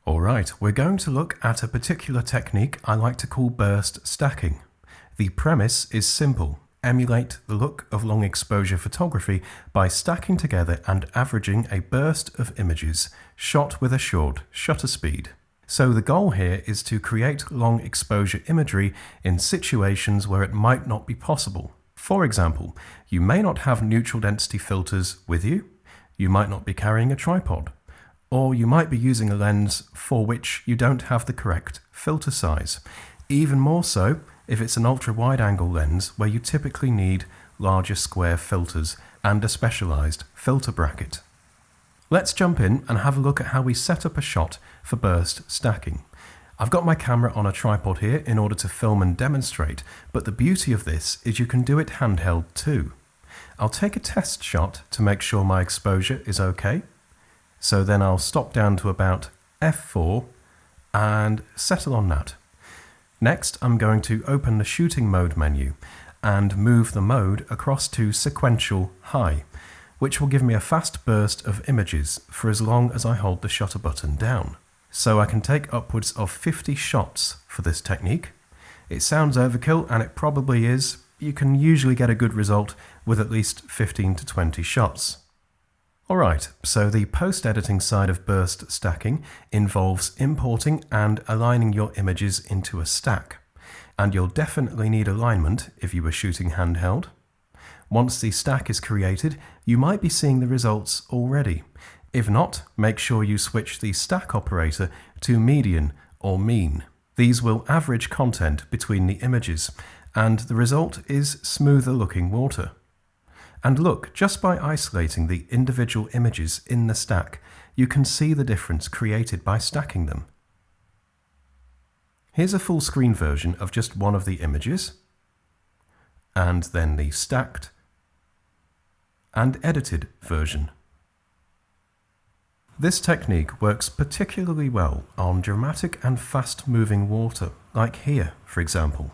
Alright, we're going to look at a particular technique I like to call burst stacking. The premise is simple. Emulate the look of long exposure photography by stacking together and averaging a burst of images shot with a short shutter speed. So the goal here is to create long exposure imagery in situations where it might not be possible. For example, you may not have neutral density filters with you, you might not be carrying a tripod, or you might be using a lens for which you don't have the correct filter size. Even more so if it's an ultra-wide-angle lens where you typically need larger square filters and a specialized filter bracket. Let's jump in and have a look at how we set up a shot for burst stacking. I've got my camera on a tripod here in order to film and demonstrate, but the beauty of this is you can do it handheld too. I'll take a test shot to make sure my exposure is okay. So then I'll stop down to about f4 and settle on that. Next, I'm going to open the shooting mode menu and move the mode across to sequential high, which will give me a fast burst of images for as long as I hold the shutter button down. So I can take upwards of 50 shots for this technique. It sounds overkill, and it probably is. You can usually get a good result with at least 15 to 20 shots. Alright, so the post-editing side of burst stacking involves importing and aligning your images into a stack. And you'll definitely need alignment if you were shooting handheld. Once the stack is created, you might be seeing the results already. If not, make sure you switch the stack operator to median or mean. These will average content between the images, and the result is smoother looking water. And look, just by isolating the individual images in the stack, you can see the difference created by stacking them. Here's a full screen version of just one of the images, and then the stacked and edited version. This technique works particularly well on dramatic and fast-moving water, like here, for example.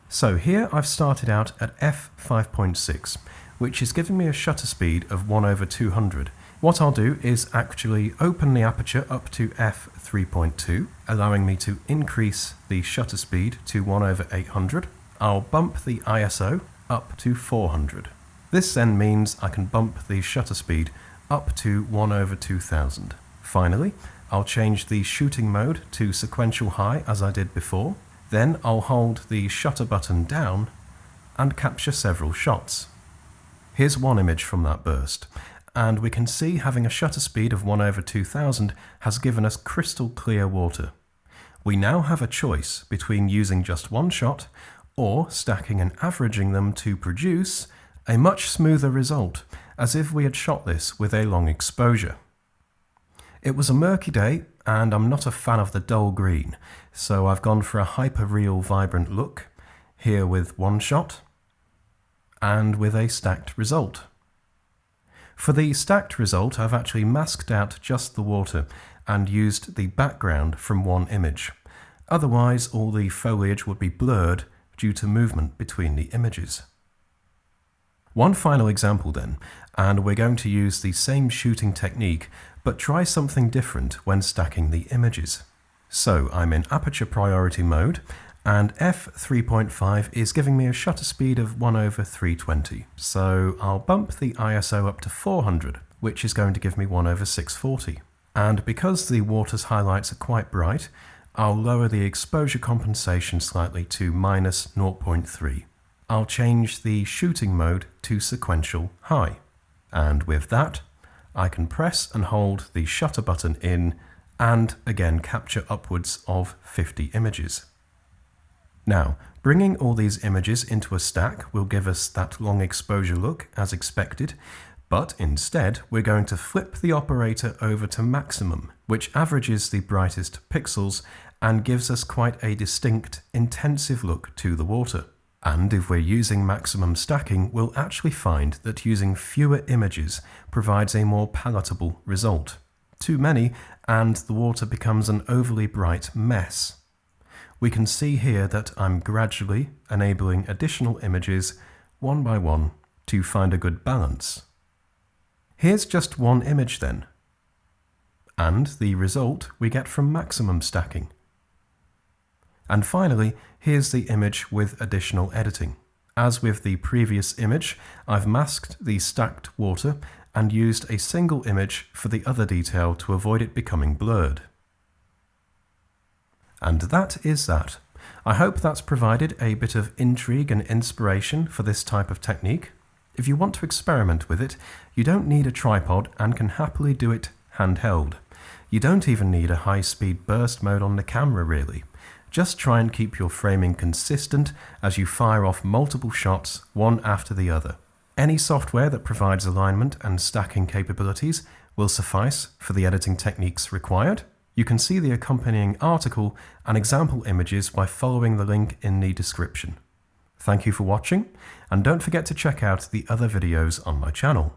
So here I've started out at f5.6, which is giving me a shutter speed of 1/200. What I'll do is actually open the aperture up to f3.2, allowing me to increase the shutter speed to 1/800. I'll bump the ISO up to 400. This then means I can bump the shutter speed up to 1/2000. Finally, I'll change the shooting mode to sequential high as I did before. Then I'll hold the shutter button down and capture several shots. Here's one image from that burst, and we can see having a shutter speed of 1/2000 has given us crystal clear water. We now have a choice between using just one shot or stacking and averaging them to produce a much smoother result, as if we had shot this with a long exposure. It was a murky day, and I'm not a fan of the dull green, so I've gone for a hyper-real vibrant look, here with one shot, and with a stacked result. For the stacked result, I've actually masked out just the water and used the background from one image. Otherwise, all the foliage would be blurred due to movement between the images. One final example then, and we're going to use the same shooting technique, but try something different when stacking the images. So I'm in aperture priority mode, and f3.5 is giving me a shutter speed of 1/320. So I'll bump the ISO up to 400, which is going to give me 1/640. And because the water's highlights are quite bright, I'll lower the exposure compensation slightly to -0.3. I'll change the shooting mode to sequential high. And with that, I can press and hold the shutter button in and again capture upwards of 50 images. Now, bringing all these images into a stack will give us that long exposure look as expected, but instead we're going to flip the operator over to maximum, which averages the brightest pixels and gives us quite a distinct, intensive look to the water. And if we're using maximum stacking, we'll actually find that using fewer images provides a more palatable result. Too many, and the water becomes an overly bright mess. We can see here that I'm gradually enabling additional images one by one to find a good balance. Here's just one image then. and the result we get from maximum stacking. And finally, here's the image with additional editing. As with the previous image, I've masked the stacked water and used a single image for the other detail to avoid it becoming blurred. And that is that. I hope that's provided a bit of intrigue and inspiration for this type of technique. If you want to experiment with it, you don't need a tripod and can happily do it handheld. You don't even need a high-speed burst mode on the camera really. Just try and keep your framing consistent as you fire off multiple shots, one after the other. Any software that provides alignment and stacking capabilities will suffice for the editing techniques required. You can see the accompanying article and example images by following the link in the description. Thank you for watching, and don't forget to check out the other videos on my channel.